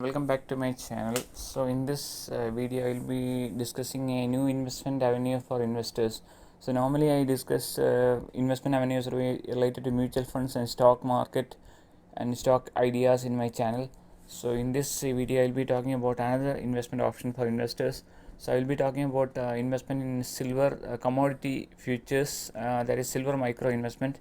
Welcome back to my channel. So in this video I will be discussing a new investment avenue for investors. So normally I discuss investment avenues related to mutual funds and stock market and stock ideas in my channel. So in this video I will be talking about another investment option for investors. So I will be talking about investment in silver commodity futures, that is silver micro investment.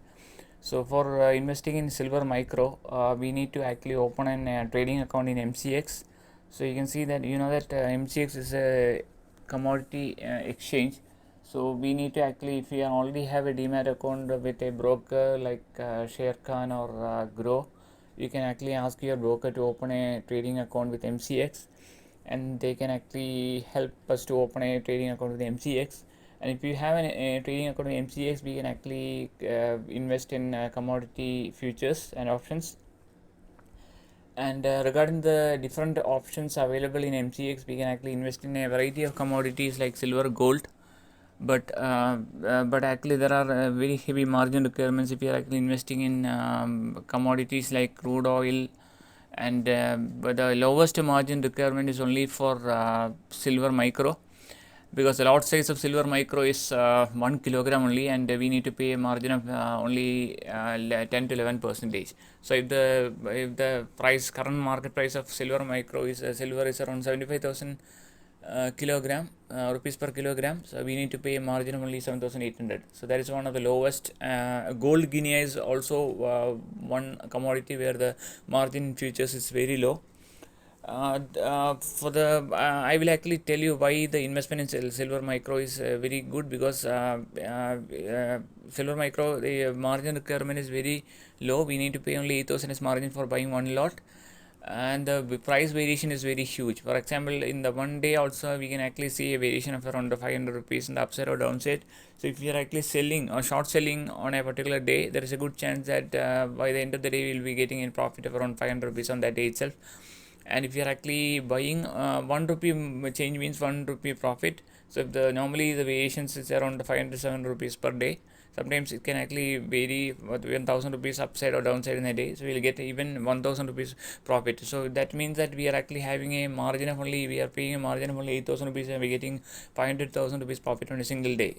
So for investing in silver micro, we need to actually open a trading account in MCX. So you can see that MCX is a commodity exchange. So we need to actually, if we already have a demat account with a broker like Sharekhan or Grow, you can actually ask your broker to open a trading account with MCX, and they can actually help us to open a trading account with MCX. And if you have a trading account with MCX, we can actually invest in commodity futures and options. And regarding the different options available in MCX, we can actually invest in a variety of commodities like silver, gold. But actually there are very heavy margin requirements if you are actually investing in commodities like crude oil, and but the lowest margin requirement is only for silver micro, because the lot size of silver micro is 1 kilogram only, and we need to pay a margin of only 10 to 11 percentage. So if the current market price of silver micro is silver is around 75,000 kilogram rupees per kilogram, so we need to pay a margin of only 7,800. So that is one of the lowest. Gold Guinea is also one commodity where the margin futures is very low. I will actually tell you why the investment in silver micro is very good, because silver micro, the margin requirement is very low. We need to pay only 8,000 as margin for buying one lot, and the price variation is very huge. For example, in the one day also we can actually see a variation of around 500 rupees in the upside or downside. So if you are actually selling or short selling on a particular day, there is a good chance that by the end of the day we will be getting a profit of around 500 rupees on that day itself. And if you are actually buying 1 rupee change means 1 rupee profit. So if the normally the variations is around 500 7 rupees per day, sometimes it can actually vary 1000 rupees upside or downside in a day, so we'll get even 1000 rupees profit. So that means that we are actually having a margin of only, we are paying a margin of only 8,000 rupees, and we're getting 500,000 rupees profit on a single day.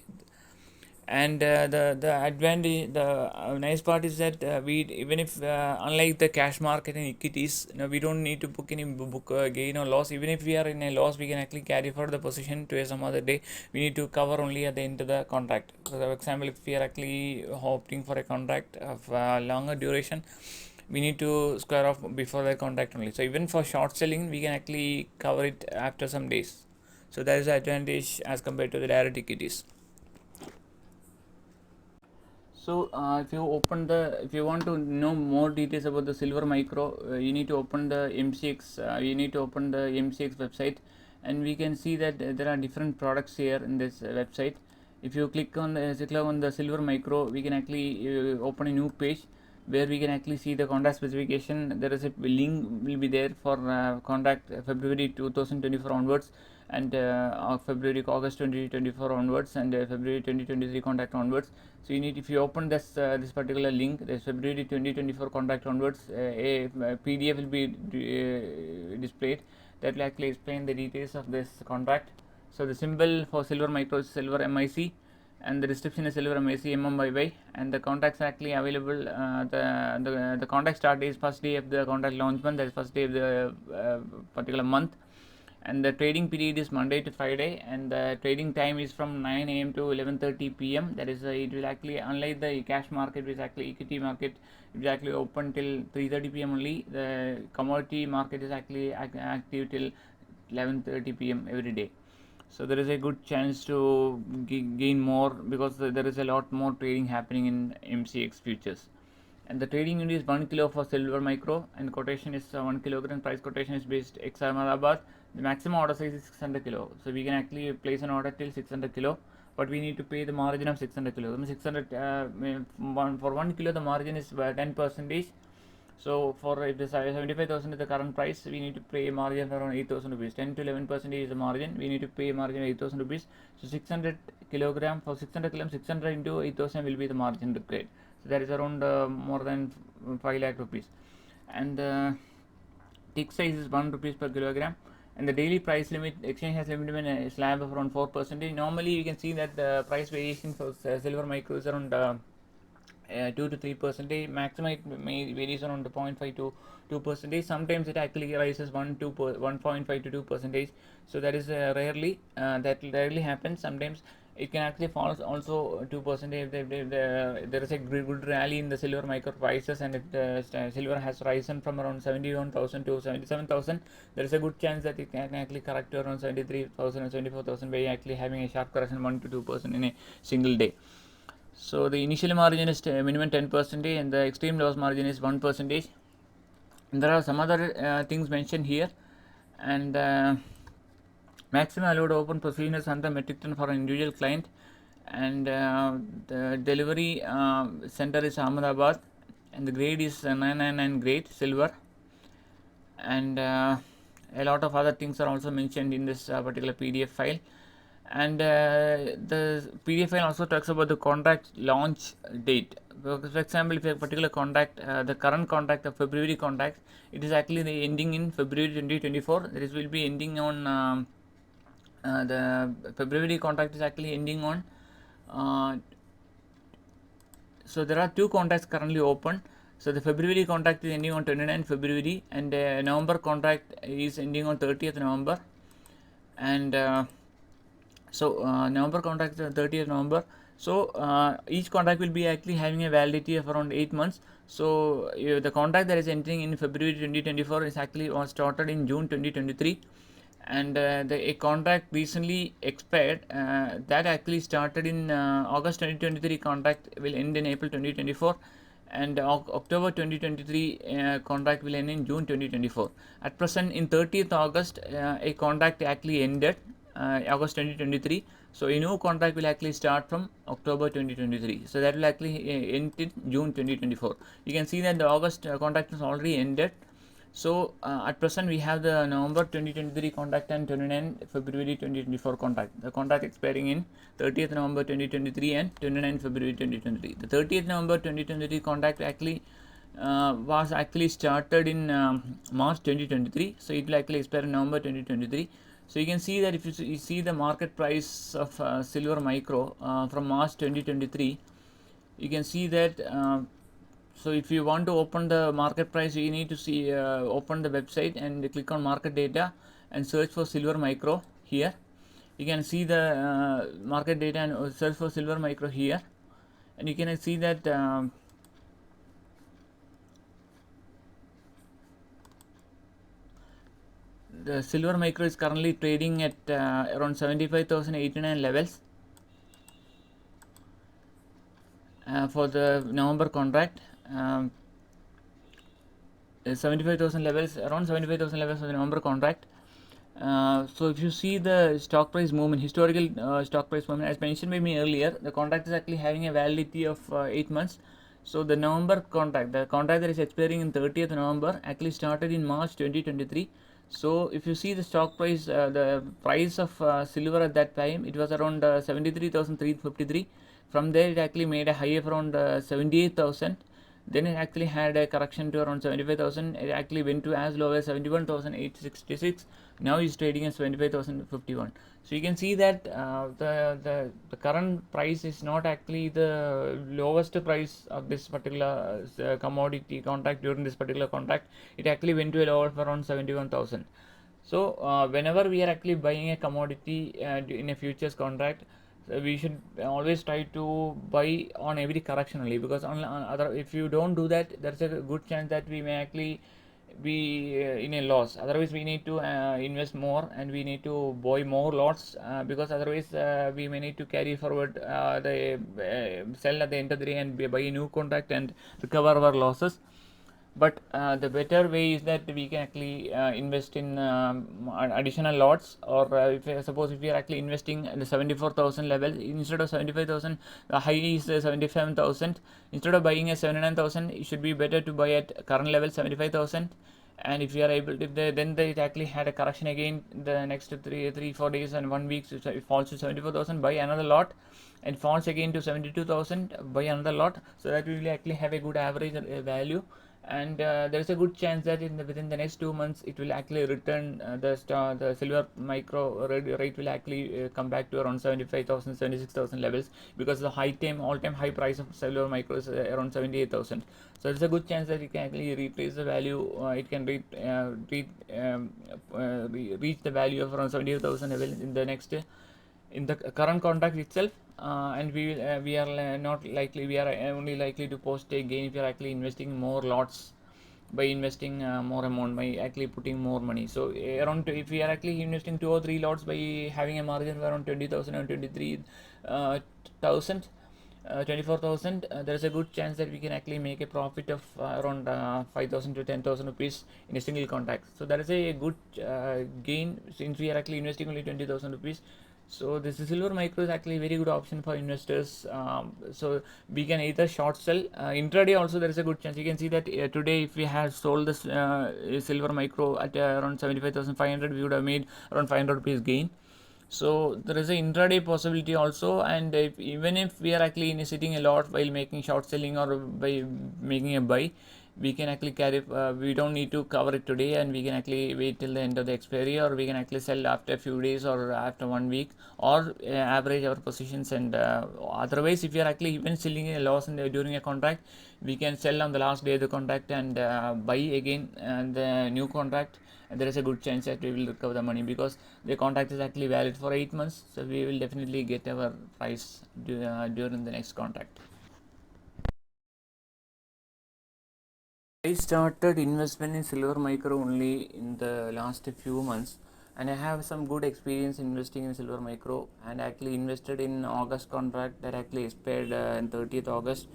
And the advantage, the nice part is that we, even if unlike the cash market and equities, we don't need to book any book gain or loss. Even if we are in a loss, we can actually carry forward the position to some other day. We need to cover only at the end of the contract. So for example, if we are actually opting for a contract of longer duration, we need to square off before the contract only. So even for short selling, we can actually cover it after some days. So that is the advantage as compared to the direct equities. So if you want to know more details about the silver micro, you need to open the MCX. You need to open the MCX website, and we can see that there are different products here in this website. If you click on the silver micro, we can actually open a new page where we can actually see the contract specification. There is a link will be there for contract February 2024 onwards, and February August 2024 onwards, and February 2023 contract onwards. So you need, if you open this particular link, this February 2024 contract onwards, a PDF will be displayed that will actually explain the details of this contract. So the symbol for silver micro is silver MIC, and the description is silver MIC MMYY, and the contracts are actually available. The contract start is first day of the contract launchment, that is first day of the particular month, and the trading period is Monday to Friday, and the trading time is from 9 a.m. to 11:30 p.m. That is, it will actually, unlike the cash market, which is actually equity market, it will actually open till 3:30 p.m. only. The commodity market is actually active till 11:30 p.m. every day. So there is a good chance to gain more, because there is a lot more trading happening in MCX futures. And the trading unit is 1 kilo for silver micro, and quotation is 1 kilogram. Price quotation is based ex Ahmedabad. The maximum order size is 600 kilo, so we can actually place an order till 600 kilo, but we need to pay the margin of 600 kilo. 600 for 1 kilo, the margin is 10 percentage. So for if the 75,000 is the current price, we need to pay a margin of around 8,000 rupees. 10 to 11% is the margin. We need to pay a margin of 8,000 rupees. So 600 kilogram, for 600 kilogram, 600 into 8,000 will be the margin required. So that is around more than 5 lakh rupees. And tick size is 1 rupees per kilogram, and the daily price limit exchange has limited in a slab of around 4%. Normally you can see that the price variation for silver micro is around 2 to 3%. Maximum it may varies around 0.5 to 2%. Sometimes it actually rises 1.5 to 2%. So that is that rarely happens. Sometimes it can actually fall also 2% if there is a good rally in the silver micro prices, and silver has risen from around 71,000 to 77,000. There is a good chance that it can actually correct to around 73,000 or 74,000 by actually having a sharp correction 1 to 2% in a single day. So the initial margin is minimum 10%, and the extreme loss margin is 1%. And there are some other things mentioned here, and maximum allowed open position is 100 metric ton for an individual client, and the delivery center is Ahmedabad, and the grade is 999 grade silver, and a lot of other things are also mentioned in this particular PDF file. And the PDF file also talks about the contract launch date. For example, if a particular contract, the current contract, the February contract, it is actually the ending in February 2024. This will be ending on the February contract is actually ending on. So there are two contracts currently open. So the February contract is ending on 29th February, and November contract is ending on 30th November, and November contract is 30th November. So each contract will be actually having a validity of around 8 months. So the contract that is entering in February 2024 is actually was started in June 2023, and a contract recently expired that actually started in August 2023 contract will end in April 2024, and October 2023 contract will end in June 2024. At present, in 30th August, a contract actually ended August 2023. So a new contract will actually start from October 2023. So that will actually end in June 2024. You can see that the August contract is already ended. So at present we have the November 2023 contract and 29 February 2024 contract. The contract expiring in 30th November 2023 and 29 February 2023. The 30th November 2023 contract actually was actually started in March 2023. So it will actually expire in November 2023. So you can see that if you see the market price of silver micro from March 2023, you can see that. So if you want to open the market price, you need to see open the website and click on market data and search for silver micro here. You can see the market data and search for silver micro here, and you can see that the silver micro is currently trading at around 75,089 levels for the November contract. 75,000 levels, around 75,000 levels for the November contract. So if you see the stock price movement, historical stock price movement, as mentioned by me earlier, the contract is actually having a validity of 8 months. So the November contract, the contract that is expiring in 30th November, actually started in March 2023. So if you see the stock price, the price of silver at that time, it was around 73,353. From there, it actually made a high of around 78,000. Then it actually had a correction to around 75,000. It actually went to as low as 71,866. Now it's trading at 75,051. So you can see that the current price is not actually the lowest price of this particular commodity contract during this particular contract. It actually went to a lower of around 71,000. So whenever we are actually buying a commodity in a futures contract, so we should always try to buy on every correction only, because on other, if you don't do that, there's a good chance that we may actually be in a loss. Otherwise we need to invest more, and we need to buy more lots, because otherwise we may need to carry forward the sell at the end of the day and buy a new contract and recover our losses. But the better way is that we can actually invest in additional lots, or suppose if we are actually investing at the 74,000 level, instead of 75,000, the high is 77,000. Instead of buying at 79,000, it should be better to buy at current level 75,000. And if you are able to, then it actually had a correction again the next 3-4 days and 1 week, so it falls to 74,000, buy another lot, and falls again to 72,000, buy another lot. So that we will actually have a good average value, and there is a good chance that within the next 2 months it will actually return, the silver micro rate will actually come back to around 75,000, 76,000 levels, because the all time high price of silver micro is around 78,000. So there's a good chance that it can actually retrace the value, it can reach the value of around 78,000 level in the next in the current contract itself. And we are not likely, we are only likely to post a gain if you are actually investing more lots, by investing more amount, by actually putting more money. So if we are actually investing 2 or 3 lots by having a margin of around 20,000 or 23,000, 24,000, there is a good chance that we can actually make a profit of around 5,000 to 10,000 rupees in a single contract. So that is a good gain, since we are actually investing only 20,000 rupees. So this silver micro is actually a very good option for investors. So we can either short sell, intraday also there is a good chance. You can see that today if we had sold this silver micro at around 75,500, we would have made around 500 rupees gain. So there is an intraday possibility also, and even if we are actually sitting a lot while making short selling or by making a buy, we can actually carry, we don't need to cover it today, and we can actually wait till the end of the expiry, or we can actually sell after a few days or after 1 week, or average our positions. And otherwise, if you are actually even selling a loss during a contract, we can sell on the last day of the contract and buy again the new contract, and there is a good chance that we will recover the money, because the contract is actually valid for 8 months. So we will definitely get our price during the next contract. I started investment in silver micro only in the last few months, and I have some good experience investing in silver micro, and actually invested in August contract that actually expired on 30th August,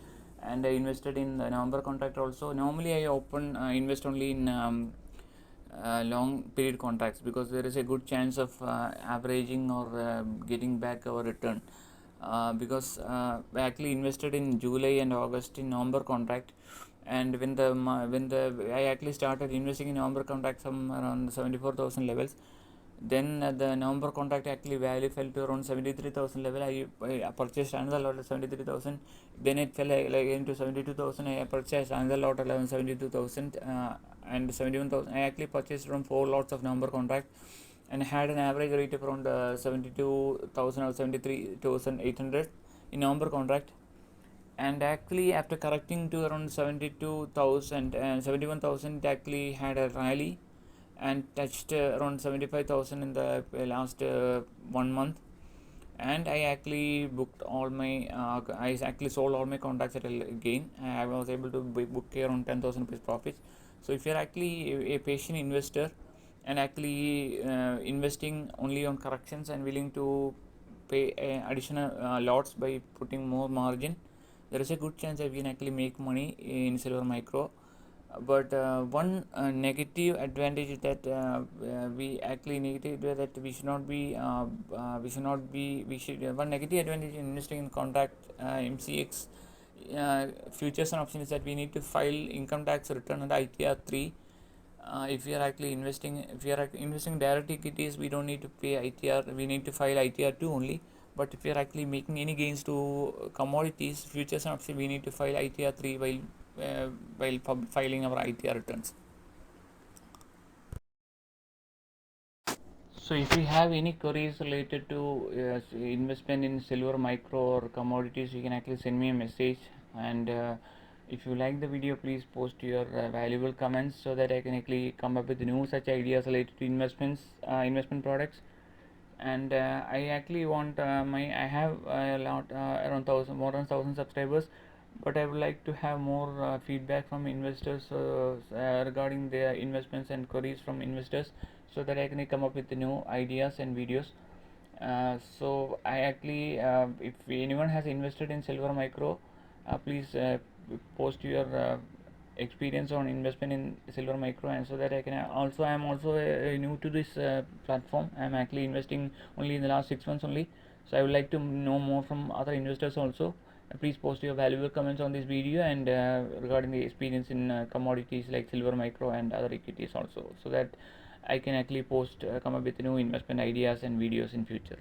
and I invested in the November contract also. Normally I invest only in long period contracts, because there is a good chance of averaging or getting back our return, because I actually invested in July and August in November contract. And when I actually started investing in November contract from around 74,000 levels, then the November contract actually value fell to around 73,000 level. I purchased another lot at 73,000. Then it fell again to 72,000. I purchased another lot at 72,000 and 71,000. I actually purchased around 4 lots of November contract, and had an average rate of around 72,000 or 73,800 in November contract. And actually after correcting to around 72,000 and 71,000, it actually had a rally and touched around 75,000 in the last 1 month. And I actually booked all my I actually sold all my contracts at a gain. I was able to book around 10,000 rupees profits. So if you're actually a patient investor and actually investing only on corrections and willing to pay additional lots by putting more margin, there is a good chance that we can actually make money in silver micro. But one negative advantage is that we actually negative that we should not be we should one negative advantage in investing in contract MCX futures and options is that we need to file income tax return under ITR 3. If we are actually investing direct equities, we don't need to pay ITR, we need to file ITR 2 only. But if we are actually making any gains to commodities, futures and options, we need to file ITR 3 while filing our ITR returns. So if you have any queries related to investment in silver micro or commodities, you can actually send me a message. And if you like the video, please post your valuable comments, so that I can actually come up with new such ideas related to investment products. And I actually want I have a lot around more than 1,000 subscribers, but I would like to have more feedback from investors regarding their investments and queries from investors, so that I can come up with the new ideas and videos. So I actually if anyone has invested in silver micro, please post your experience on investment in silver micro, and so that I can also, I am also new to this platform. I am actually investing only in the last 6 months only, so I would like to know more from other investors also. Please post your valuable comments on this video, and regarding the experience in commodities like silver micro and other equities also, so that I can actually come up with new investment ideas and videos in future.